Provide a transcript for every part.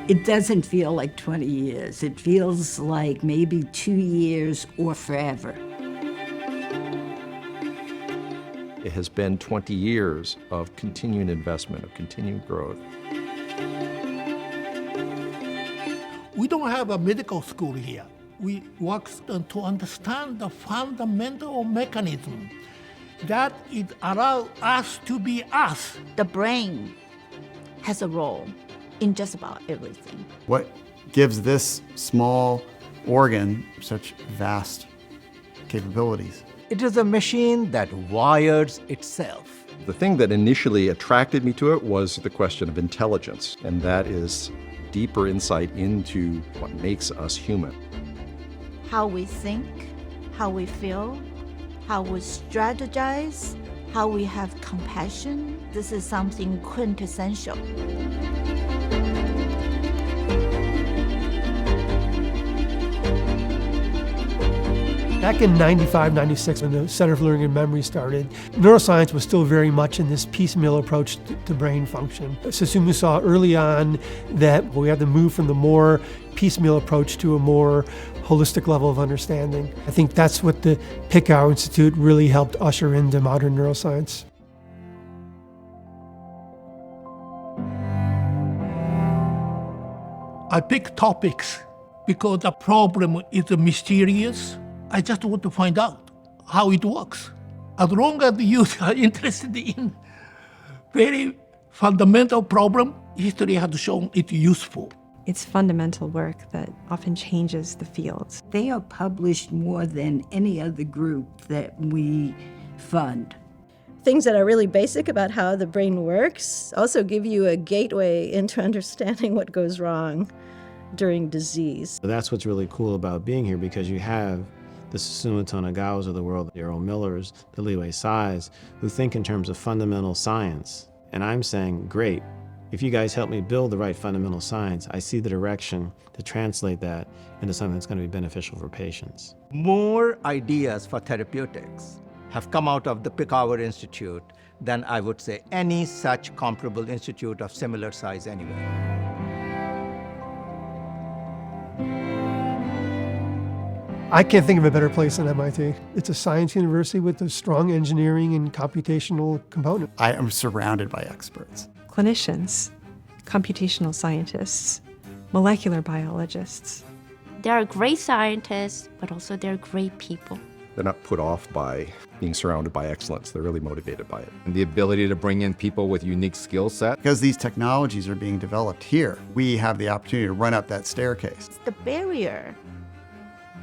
It doesn't feel like 20 years. It feels like maybe 2 years or forever. It has been 20 years of continuing investment, of continued growth. We don't have a medical school here. We work to understand the fundamental mechanism that it allows us to be us. The brain has a role in just about everything. What gives this small organ such vast capabilities? It is a machine that wires itself. The thing that initially attracted me to it was the question of intelligence, and that is deeper insight into what makes us human. How we think, how we feel, how we strategize, how we have compassion. This is something quintessential. Back in 95, 96, when the Center for Learning and Memory started, neuroscience was still very much in this piecemeal approach to brain function. Susumu saw early on that we had to move from the more piecemeal approach to a more holistic level of understanding. I think that's what the Picower Institute really helped usher into modern neuroscience. I pick topics because the problem is mysterious. I just want to find out how it works. As long as you are interested in very fundamental problem, history has shown it useful. It's fundamental work that often changes the fields. They are published more than any other group that we fund. Things that are really basic about how the brain works also give you a gateway into understanding what goes wrong during disease. That's what's really cool about being here, because you have the Susumu Tonegawas of the world, the Errol Millers, the Liwei Sais, who think in terms of fundamental science. And I'm saying, great, if you guys help me build the right fundamental science, I see the direction to translate that into something that's going to be beneficial for patients. More ideas for therapeutics have come out of the Picower Institute than I would say any such comparable institute of similar size anywhere. I can't think of a better place than MIT. It's a science university with a strong engineering and computational component. I am surrounded by experts. Clinicians, computational scientists, molecular biologists. There are great scientists, but also they're great people. They're not put off by being surrounded by excellence. They're really motivated by it. And the ability to bring in people with unique skill sets. Because these technologies are being developed here, we have the opportunity to run up that staircase. The barrier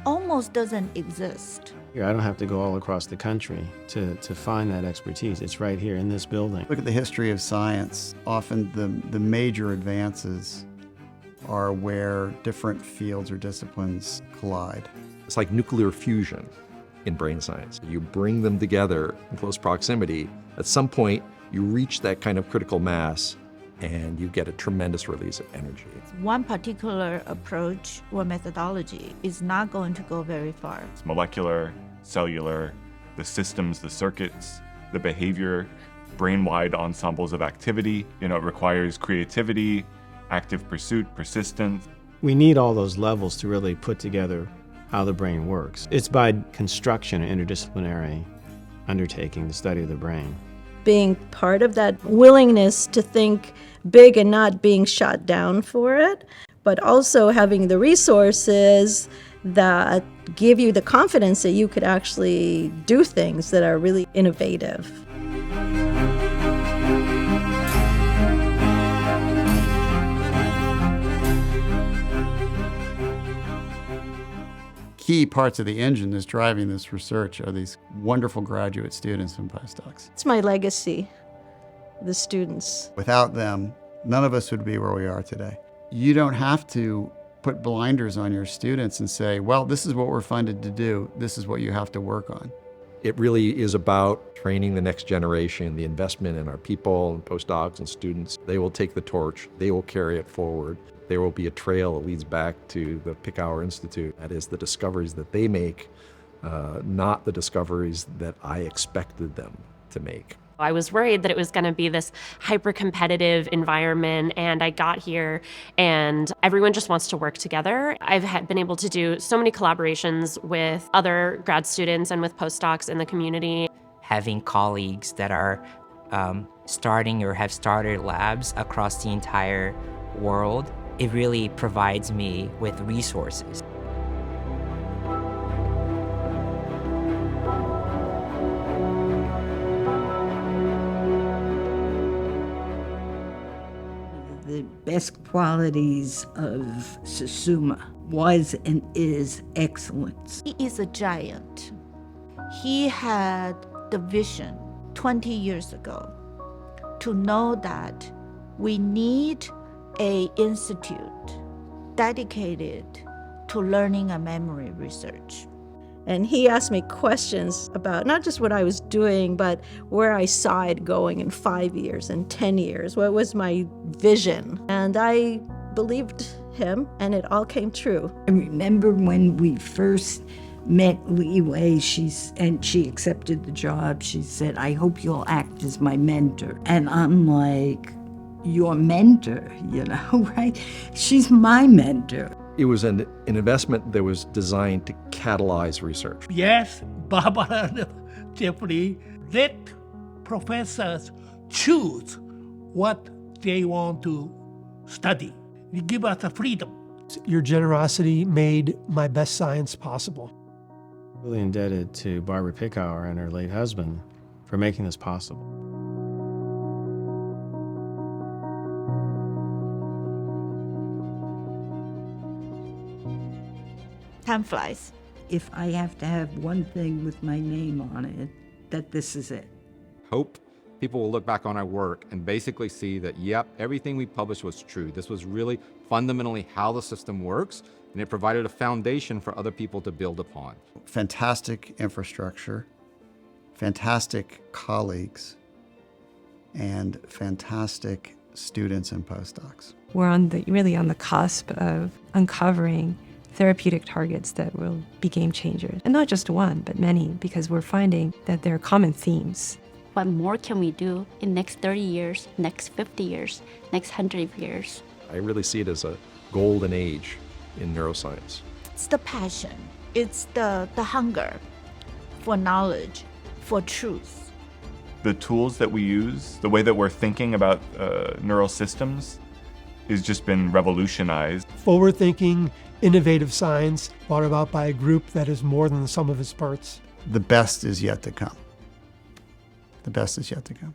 almost doesn't exist. I don't have to go all across the country to find that expertise. It's right here in this building. Look at the history of science. Often the major advances are where different fields or disciplines collide. It's like nuclear fusion in brain science. You bring them together in close proximity. At some point, you reach that kind of critical mass and you get a tremendous release of energy. One particular approach or methodology is not going to go very far. It's molecular, cellular, the systems, the circuits, the behavior, brain-wide ensembles of activity. It requires creativity, active pursuit, persistence. We need all those levels to really put together how the brain works. It's by construction an interdisciplinary undertaking, the study of the brain. Being part of that willingness to think big and not being shot down for it, but also having the resources that give you the confidence that you could actually do things that are really innovative. Key parts of the engine that's driving this research are these wonderful graduate students and postdocs. It's my legacy, the students. Without them, none of us would be where we are today. You don't have to put blinders on your students and say, well, this is what we're funded to do. This is what you have to work on. It really is about training the next generation, the investment in our people and postdocs and students. They will take the torch. They will carry it forward. There will be a trail that leads back to the Picower Institute. That is the discoveries that they make, not the discoveries that I expected them to make. I was worried that it was going to be this hyper-competitive environment, and I got here and everyone just wants to work together. I've been able to do so many collaborations with other grad students and with postdocs in the community. Having colleagues that are starting or have started labs across the entire world, it really provides me with resources. The best qualities of Susumu was and is excellence. He is a giant. He had the vision 20 years ago to know that we need an institute dedicated to learning and memory research. And he asked me questions about not just what I was doing, but where I saw it going in 5 years and 10 years. What was my vision? And I believed him, and it all came true. I remember when we first met Li Wei, she accepted the job. She said, "I hope you'll act as my mentor." And I'm like, "Your mentor, right? She's my mentor." It was an investment that was designed to catalyze research. Yes, Barbara and Jeffrey, let professors choose what they want to study. You give us the freedom. Your generosity made my best science possible. Really indebted to Barbara Pickauer and her late husband for making this possible. Time flies. If I have to have one thing with my name on it, that this is it. Hope people will look back on our work and basically see that, yep, everything we published was true. This was really fundamentally how the system works, and it provided a foundation for other people to build upon. Fantastic infrastructure, fantastic colleagues, and fantastic students and postdocs. We're really on the cusp of uncovering therapeutic targets that will be game changers. And not just one, but many, because we're finding that there are common themes. What more can we do in next 30 years, next 50 years, next 100 years? I really see it as a golden age in neuroscience. It's the passion. It's the hunger for knowledge, for truth. The tools that we use, the way that we're thinking about neural systems, has just been revolutionized. Forward-thinking, innovative science brought about by a group that is more than the sum of its parts. The best is yet to come. The best is yet to come.